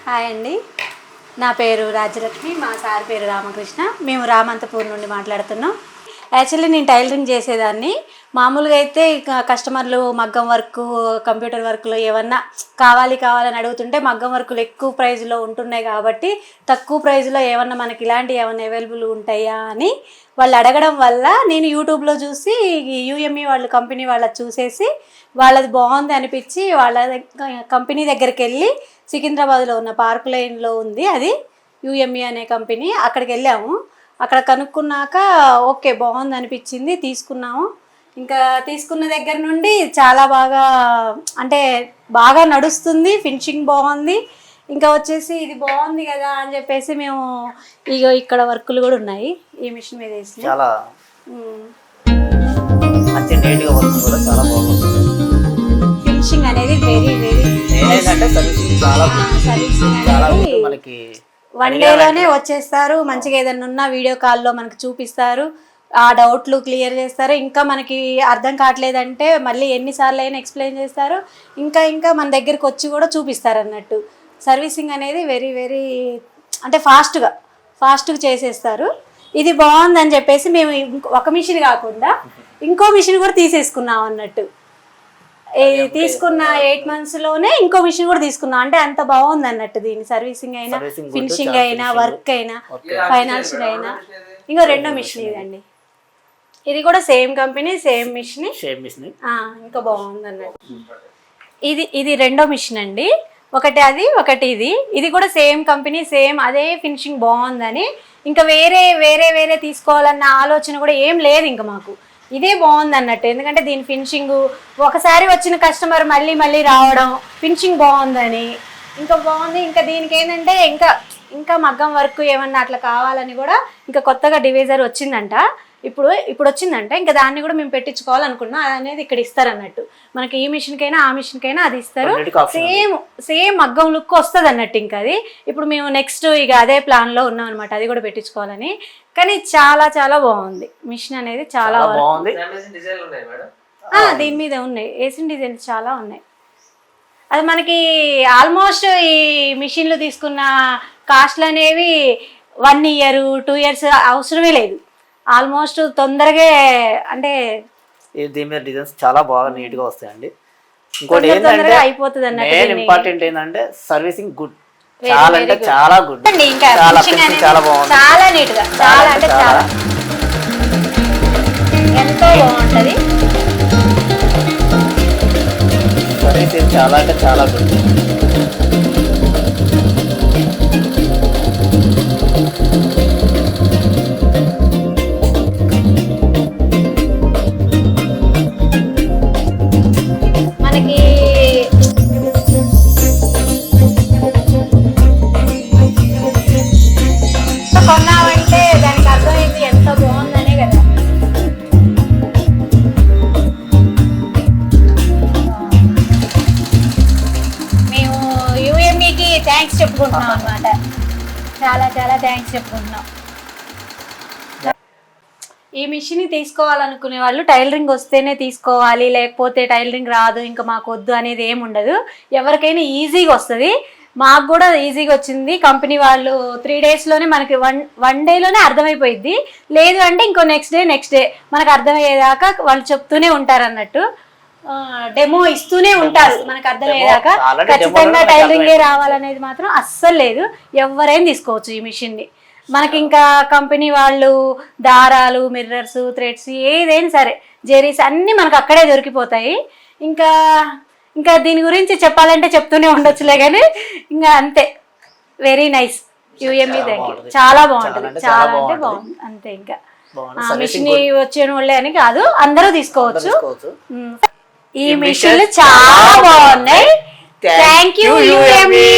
Hi అండి, నా పేరు రాజ్యలక్ష్మి, మా సార్ పేరు రామకృష్ణ. మేము రామంతపూర్ నుండి మాట్లాడుతున్నాం. యాక్చువల్లీ నేను టైలరింగ్ చేసేదాన్ని. మామూలుగా అయితే కస్టమర్లు మగ్గం వర్క్, కంప్యూటర్ వర్క్లో ఏమన్నా కావాలని అడుగుతుంటే మగ్గం వర్కులు ఎక్కువ ప్రైజ్లో ఉంటున్నాయి కాబట్టి తక్కువ ప్రైజ్లో ఏమన్నా మనకి ఇలాంటివి ఏమన్నా అవైలబుల్ ఉంటాయా అని వాళ్ళు అడగడం వల్ల నేను యూట్యూబ్లో చూసి యూఎంఈ వాళ్ళ కంపెనీ వాళ్ళది చూసేసి వాళ్ళది బాగుంది అనిపించి వాళ్ళ కంపెనీ దగ్గరికి వెళ్ళి సికింద్రాబాద్లో ఉన్న పార్క్లైన్లో ఉంది అది యూఎంఈ అనే కంపెనీ. అక్కడికి వెళ్ళాము. అక్కడ కనుక్కున్నాక ఓకే బాగుంది అనిపించింది, తీసుకున్నాము. ఇంకా తీసుకున్న దగ్గర నుండి చాలా బాగా నడుస్తుంది, ఫినిషింగ్ బాగుంది. ఇంకా వచ్చేసి ఇది బాగుంది కదా అని చెప్పేసి మేము ఇక్కడ వర్కులు కూడా ఉన్నాయి ఈ మిషన్ మీద వేసి. చాలా మంచి నీట్గా వర్క్ కూడా చాలా బాగుంది. ఫినిషింగ్ అనేది వెరీ సర్వీసింగ్ అనేది మనకి 1 డేలోనే వచ్చేస్తారు. మంచిగా ఏదైనా ఉన్నా వీడియో కాల్లో మనకి చూపిస్తారు, ఆ డౌట్లు క్లియర్ చేస్తారు. ఇంకా మనకి అర్థం కావట్లేదంటే మళ్ళీ ఎన్నిసార్లు అయినా ఎక్స్ప్లెయిన్ చేస్తారు. ఇంకా మన దగ్గరికి వచ్చి కూడా చూపిస్తారు అన్నట్టు. సర్వీసింగ్ అనేది వెరీ ఫాస్ట్గా చేసేస్తారు. ఇది బాగుందని చెప్పేసి మేము ఒక మిషన్ కాకుండా ఇంకో మిషన్ కూడా తీసేసుకున్నాం అన్నట్టు. తీసుకున్న 8 monthsలోనే ఇంకో మిషన్ కూడా తీసుకున్నాం. అంటే అంత బాగుంది అన్నట్టు. దీని సర్వీసింగ్ అయినా, ఫినిషింగ్ అయినా, వర్క్ అయినా, ఫైనాన్షియల్ అయినా. ఇంకో రెండో మిషన్ ఇదండి. ఇది కూడా సేమ్ కంపెనీ, సేమ్ మిషన్. ఇంకా బాగుంది అన్నట్టు. ఇది రెండో మిషన్ అండి. ఒకటి అది, ఒకటి ఇది. ఇది కూడా సేమ్ కంపెనీ, సేమ్ అదే ఫినిషింగ్ బాగుందని ఇంకా వేరే తీసుకోవాలన్న ఆలోచన కూడా ఏం లేదు ఇంకా మాకు. ఇదే బాగుంది అన్నట్టు. ఎందుకంటే దీని ఫినిషింగ్ ఒకసారి వచ్చిన కస్టమర్ మళ్ళీ రావడం, ఫినిషింగ్ బాగుందని ఇంకా బాగుంది. ఇంకా దీనికి ఏంటంటే ఇంకా మగ్గం వర్క్ ఏమన్నా అట్లా కావాలని కూడా ఇంకా కొత్తగా డివైజర్ వచ్చిందంట. ఇప్పుడు వచ్చిందంట. ఇంకా దాన్ని కూడా మేము పెట్టించుకోవాలనుకున్నాం. అది అనేది ఇక్కడ ఇస్తారు అన్నట్టు. మనకి ఈ మిషన్కైనా ఆ మిషన్కైనా అది ఇస్తారు. సేమ్ మగ్గం లుక్ వస్తుంది అన్నట్టు. ఇంకా అది ఇప్పుడు మేము నెక్స్ట్ అదే ప్లాన్లో ఉన్నాం అనమాట, అది కూడా పెట్టించుకోవాలని. కానీ చాలా బాగుంది మిషన్ అనేది. చాలా బాగుంది. దీని మీద ఉన్నాయి వేసిన డిజైన్స్ చాలా ఉన్నాయి. అది మనకి ఆల్మోస్ట్ ఈ మిషన్లు తీసుకున్న కాస్ట్లు అనేవి 1 year 2 years అవసరమే లేదు. ఆల్మోస్ట్ తొందరగా దీని మీద డిజైన్స్ చాలా బాగా నీట్ గా వస్తాయండి. ఇంకోటి ఏంటంటే అయిపోతుంది అన్నట్టు. ఇంపార్టెంట్ ఏంటంటే సర్వీసింగ్ గుడ్, చాలా గుడ్. ఇంకా చాలా బాగుంది, చాలా నీట్ గా, చాలా ఎంతో బాగుంటది. సర్వీసింగ్ చాలా గుడ్. కొన్నామంటే దానికి అర్థమైంది ఎంత బాగుందనే కదా. మేము యూఎంఈకి థ్యాంక్స్ చెప్పుకుంటున్నాం అన్నమాట. చాలా థ్యాంక్స్ చెప్పుకుంటున్నాం. ఈ మిషన్ తీసుకోవాలనుకునే వాళ్ళు టైలరింగ్ వస్తేనే తీసుకోవాలి, లేకపోతే టైలరింగ్ రాదు ఇంకా మాకు వద్దు అనేది ఏమి ఉండదు. ఎవరికైనా ఈజీగా వస్తుంది. మాకు కూడా ఈజీగా వచ్చింది. కంపెనీ వాళ్ళు 3 daysలోనే మనకి 1 dayలోనే అర్థమైపోయింది. లేదు అంటే ఇంకో నెక్స్ట్ డే మనకు అర్థమయ్యేదాకా వాళ్ళు చెప్తూనే ఉంటారు అన్నట్టు. డెమో ఇస్తూనే ఉంటారు మనకు అర్థమయ్యేదాకా. ఖచ్చితంగా టైలరింగే రావాలనేది మాత్రం అస్సలు లేదు. ఎవరైనా తీసుకోవచ్చు ఈ మిషన్ని. మనకి ఇంకా కంపెనీ వాళ్ళు దారాలు, మిర్రర్స్, థ్రెడ్స్ ఏదైనా సరే, జెరీస్ అన్నీ మనకు అక్కడే దొరికిపోతాయి. ఇంకా దీని గురించి చెప్పాలంటే చెప్తూనే ఉండొచ్చులే కానీ ఇంకా అంతే. Very nice. యూఎంఈ దగ్గర చాలా బాగుంటుంది, చాలా అంటే బాగుంది అంతే. ఇంకా మిషన్ వచ్చిన వాళ్ళే అని కాదు, అందరూ తీసుకోవచ్చు. ఈ మిషన్లు చాలా బాగున్నాయి. Thank you యూఎంఈ.